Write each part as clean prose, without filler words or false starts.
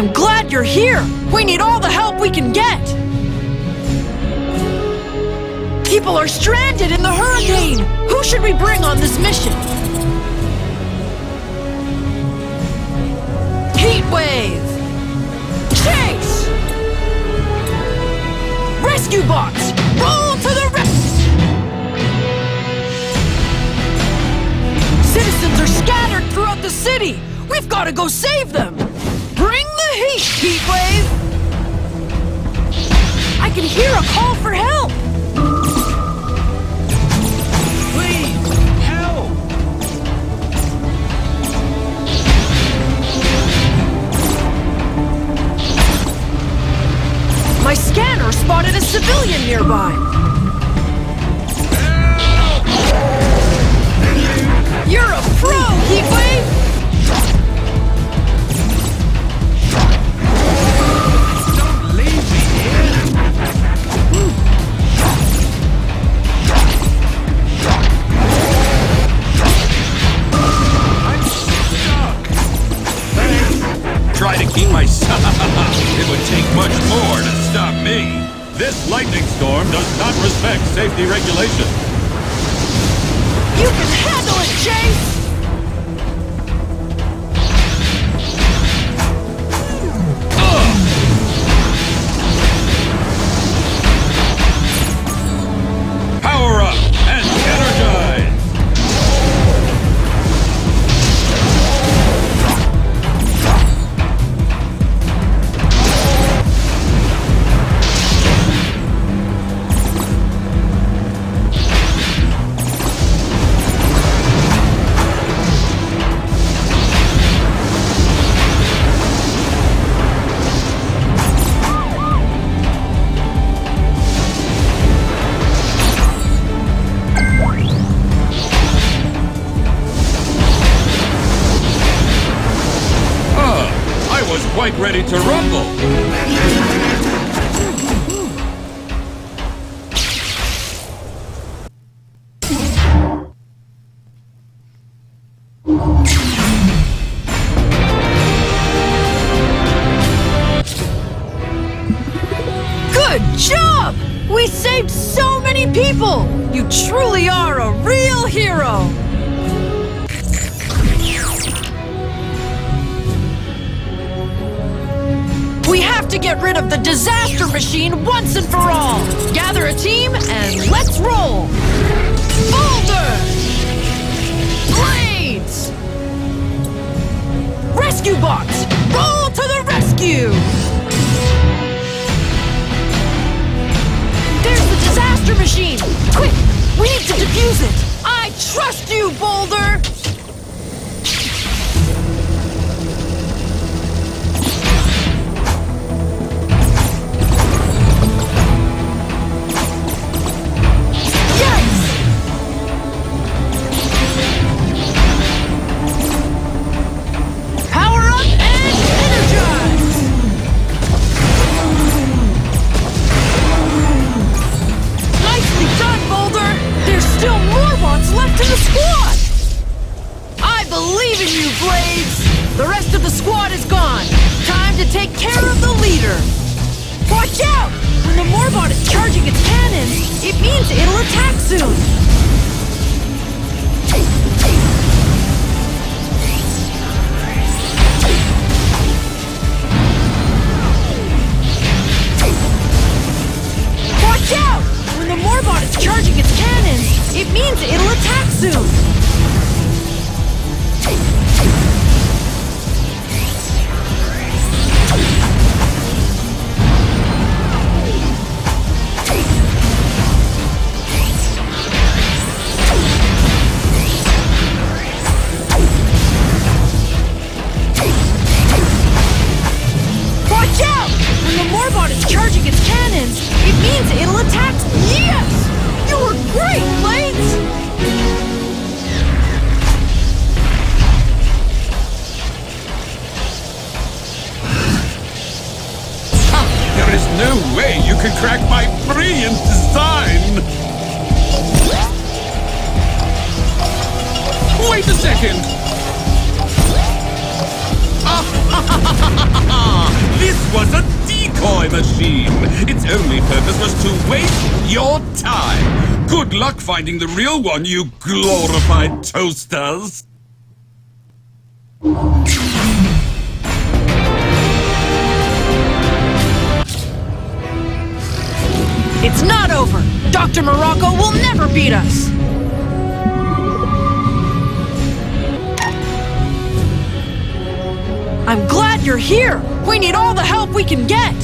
I'm glad you're here! We need all the help we can get! People are stranded in the hurricane! Who should we bring on this mission? Heatwave! Chase! Rescue bots! Roll to the rescue! Citizens are scattered throughout the city! We've got to go save them! Bring the heat, Heatwave! I can hear a call for help! Please, help! My scanner spotted a civilian nearby! You're a pro, Heatwave! Don't leave me here! I'm stuck! Thanks. Try to keep myself. It would take much more to stop me. This lightning storm does not respect safety regulations. You can handle it, Chase! Power up and energize! Quite ready to rumble. Good job! We saved so many people! You truly are a real hero! We have to get rid of the disaster machine once and for all! Gather a team and let's roll! Boulder! Blades! Rescue bots! Roll to the rescue! There's the disaster machine! Quick! We need to defuse it! I trust you, Boulder! The rest of the squad is gone! Time to take care of the leader! Watch out! When the Morbot is charging its cannons, it means it'll attack soon! Watch out! When the Morbot is charging its cannons, it means it'll attack soon! Charging its cannons, it means it'll attack. Yes! You were great, Blades! There is no way you can crack my brilliant design! Wait a second! Its only purpose was to waste your time. Good luck finding the real one, you glorified toasters. It's not over! Doctor Morocco will never beat us! I'm glad you're here! We need all the help we can get!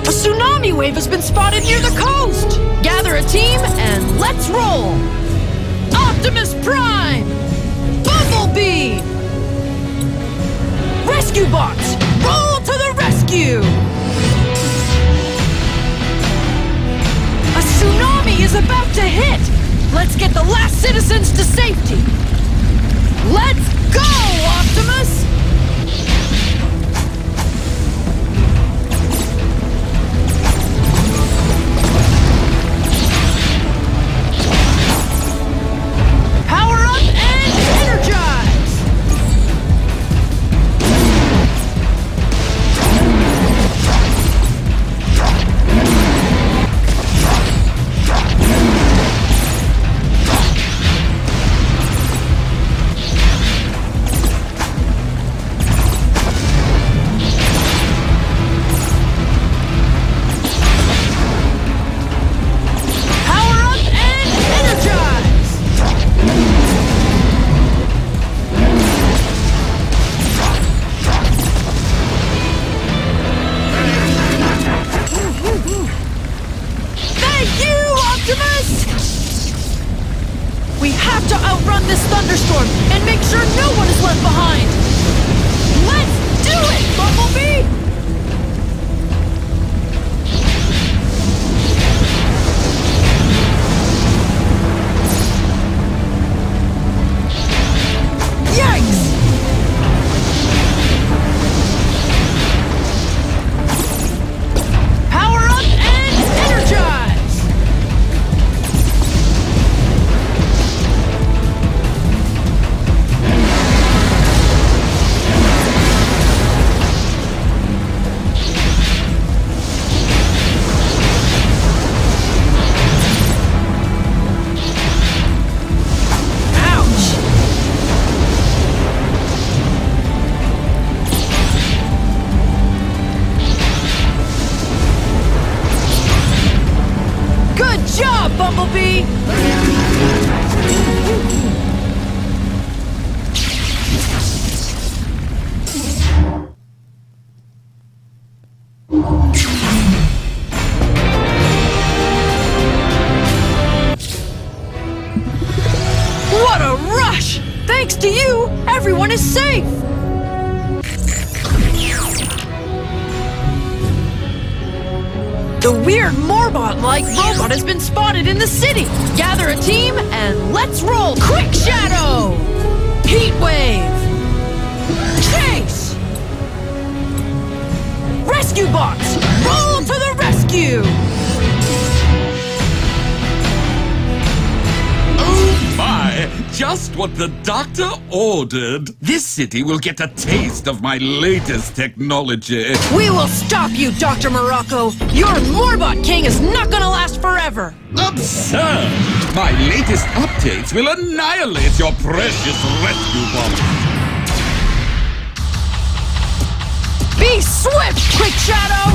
A tsunami wave has been spotted near the coast! Gather a team and let's roll! Optimus Prime! Bumblebee! Rescue bots! Roll to the rescue! A tsunami is about to hit! Let's get the last citizens to safety! Let's go, Optimus! Power up and energize! We have to outrun this thunderstorm and make sure no one is left behind! Let's do it, Bumblebee! Yikes! Power up and energize! Bumblebee! What a rush! Thanks to you, everyone is safe! The weird Morbot-like robot has been spotted in the city! Gather a team and let's roll! Quickshadow! Heatwave! Chase! Rescue bots! Roll to the rescue! Oh my! Just what the doctor ordered! This city will get a taste of my latest technology! We will stop you, Doctor Morocco! Your Morbot King is not gonna last forever! Absurd! My latest updates will annihilate your precious rescue bombs! Be swift, Quickshadow!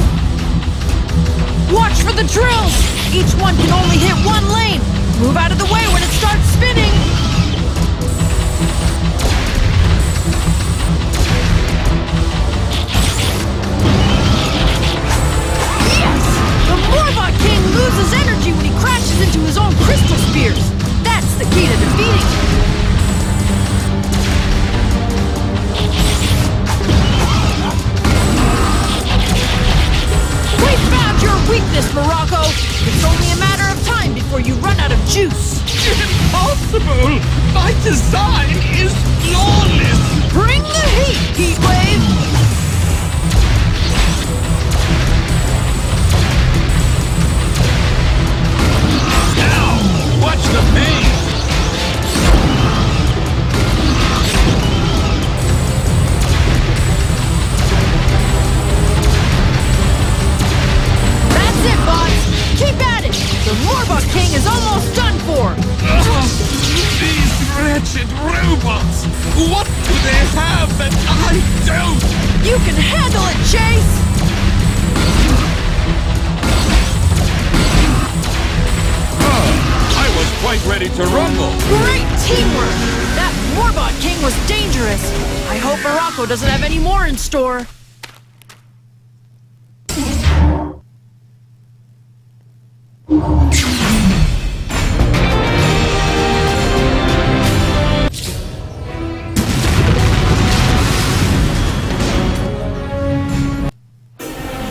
Watch for the drills! Each one can only hit one lane! Move out of the way when it starts spinning! Yes! The Morbot King loses energy when he crashes into his own crystal spears! That's the key to defeating him! We found your weakness, Morocco! It's only a matter of time before you run out of juice! Impossible! My design is flawless! Bring the heat, Heatwave! Now, watch the pain! I don't! You can handle it, Chase! I was quite ready to rumble. Great teamwork! That Morbot King was dangerous. I hope Morocco doesn't have any more in store.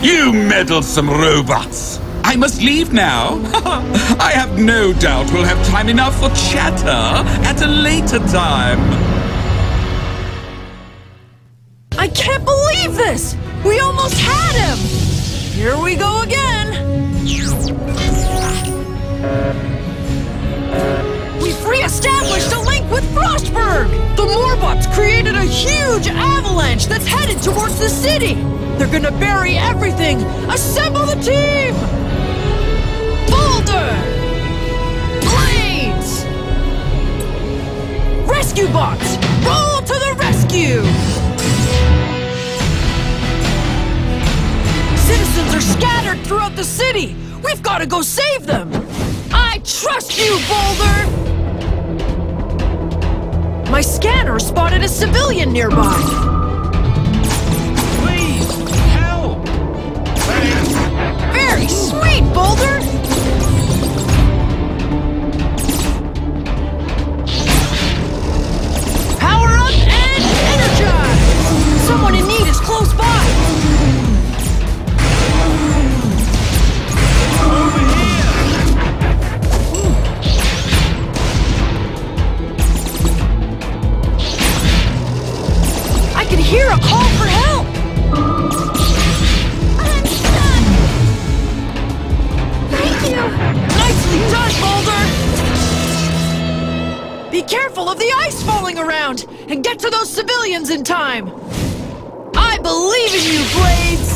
You meddlesome robots! I must leave now. I have no doubt we'll have time enough for chatter at a later time. I can't believe this! We almost had him! Here we go again! We've re-established a link with Frostburg! The Morbots created a huge avalanche that's headed towards the city! They're gonna bury everything! Assemble the team! Boulder! Blades! Rescue bots! Roll to the rescue! Citizens are scattered throughout the city! We've got to go save them! I trust you, Boulder! My scanner spotted a civilian nearby. Please, help! Thanks. Very sweet, Boulder! Power up and energize! Someone in need is close by! Hear a call for help! I'm stuck! Thank you! Nicely done, Boulder! Be careful of the ice falling around, and get to those civilians in time! I believe in you, Blades!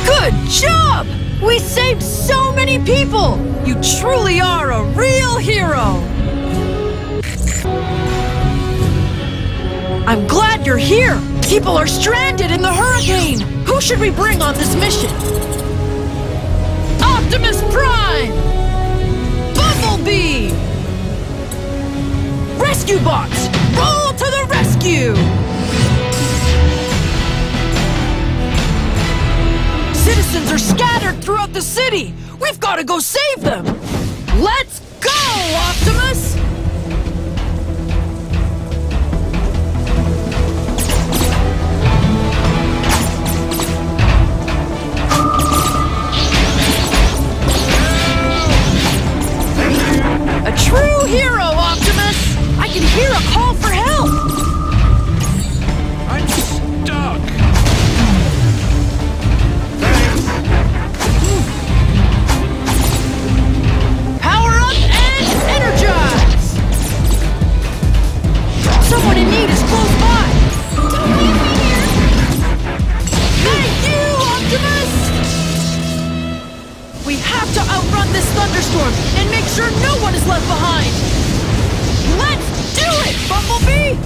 Good job! We saved so many people! You truly are a real hero! I'm glad you're here! People are stranded in the hurricane! Who should we bring on this mission? Optimus Prime! Bumblebee! Rescue bots! Roll to the rescue! Citizens are scattered throughout the city! We've got to go save them! Let's go, Optimus! A true hero, Optimus! I can hear a call for help! I'm stuck. Power up and energize! Someone in need is close by! Don't leave me here! Thank you, Optimus! We have to outrun this thunderstorm and make sure no one is left behind! Let's do it, Bumblebee!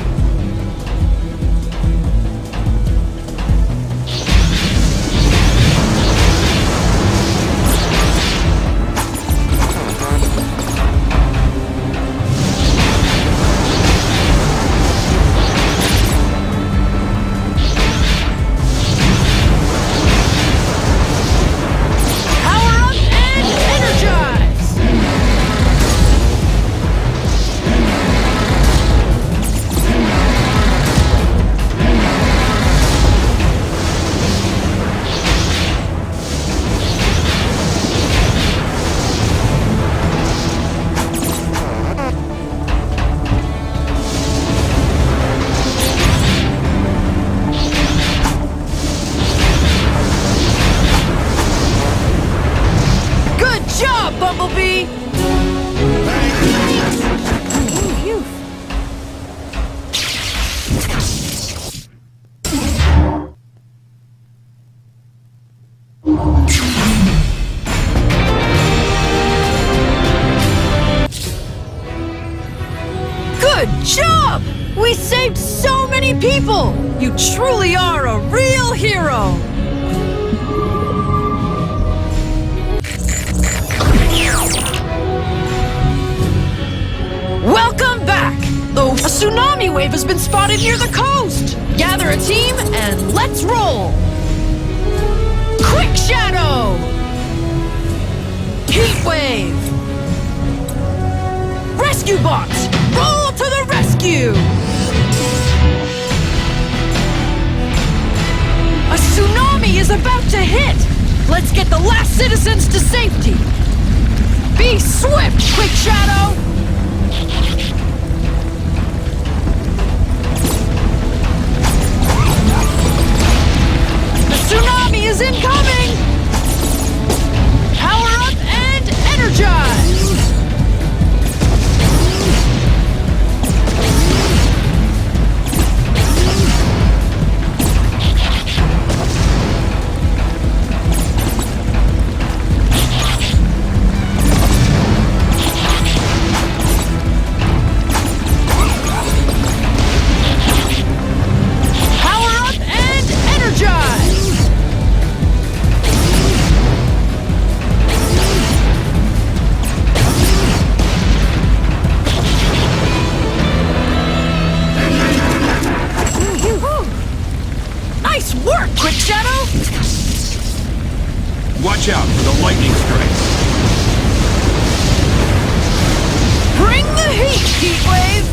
Good job! We saved so many people! You truly are a real hero! Welcome back! A tsunami wave has been spotted near the coast! Gather a team and let's roll! Quickshadow! Heatwave! Rescue bots! Roll to the rescue! A tsunami is about to hit! Let's get the last citizens to safety! Be swift, Quickshadow! The tsunami is incoming! Power up and energize! Watch out for the lightning strikes. Bring the heat, Heatwave!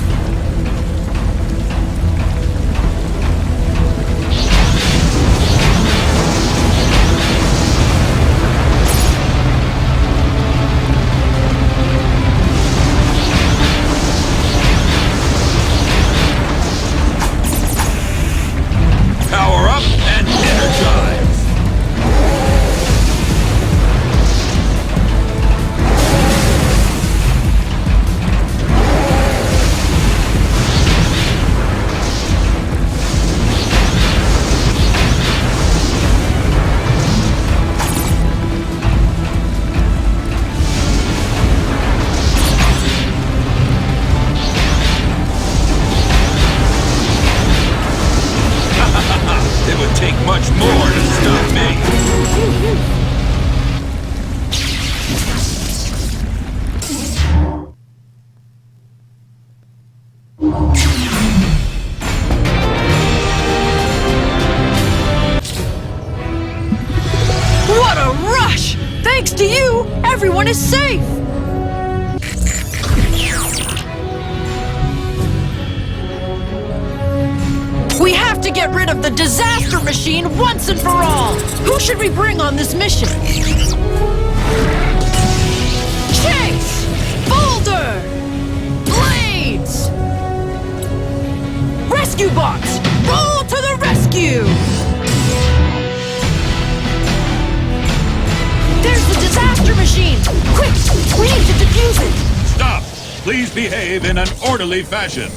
Power up and energize. It would take much more to stop me. What a rush! Thanks to you, everyone is safe! We have to get rid of the disaster machine once and for all! Who should we bring on this mission? Chase! Boulder! Blades! Rescue bots! Roll to the rescue! There's the disaster machine! Quick! We need to defuse it! Stop! Please behave in an orderly fashion.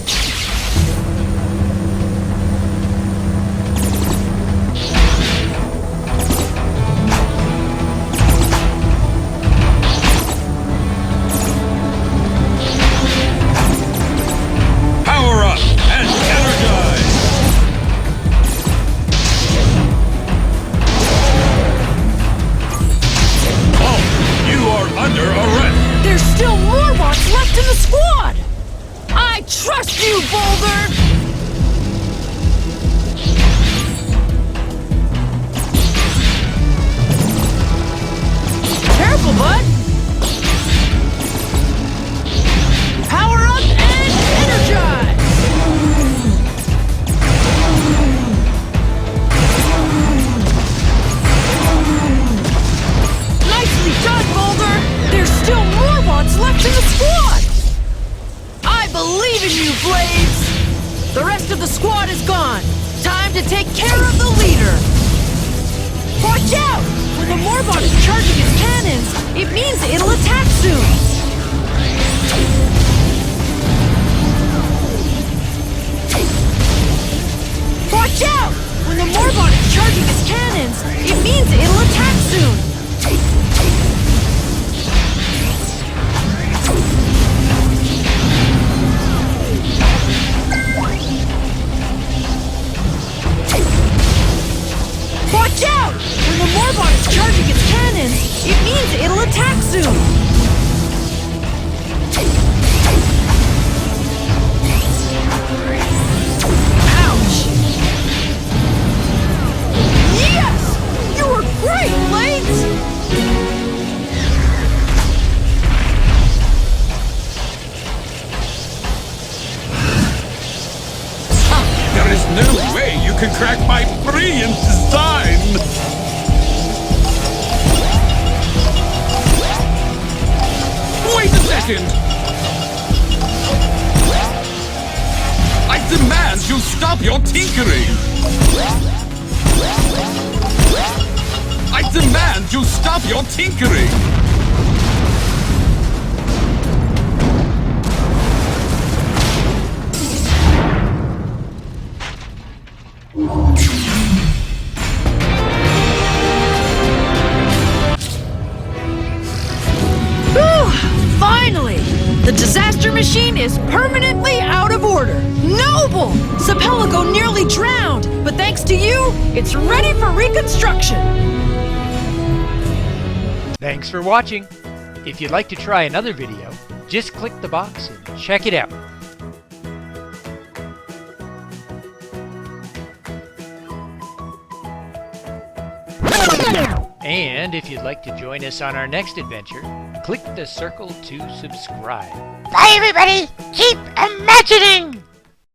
Power up and energize! Halt! You are under arrest! There's still more bots left in the squad! I trust you, Boulder! Careful, bud! Power up and energize! Nicely done, Boulder! There's still more bots left in the squad! I believe in you, Blades! The rest of the squad is gone. Time to take care of the leader! Watch out! When the Morbot is charging its cannons, it means it'll attack soon! Watch out! When the Morbot is charging its cannons, it means it'll attack soon! can crack my brilliant design! Wait a second! I demand you stop your tinkering! I demand you stop your tinkering! Finally! The disaster machine is permanently out of order. Noble! Sapelico nearly drowned, but thanks to you, it's ready for reconstruction. Thanks for watching. If you'd like to try another video, just click the box and check it out. And if you'd like to join us on our next adventure, click the circle to subscribe. Bye everybody! Keep imagining!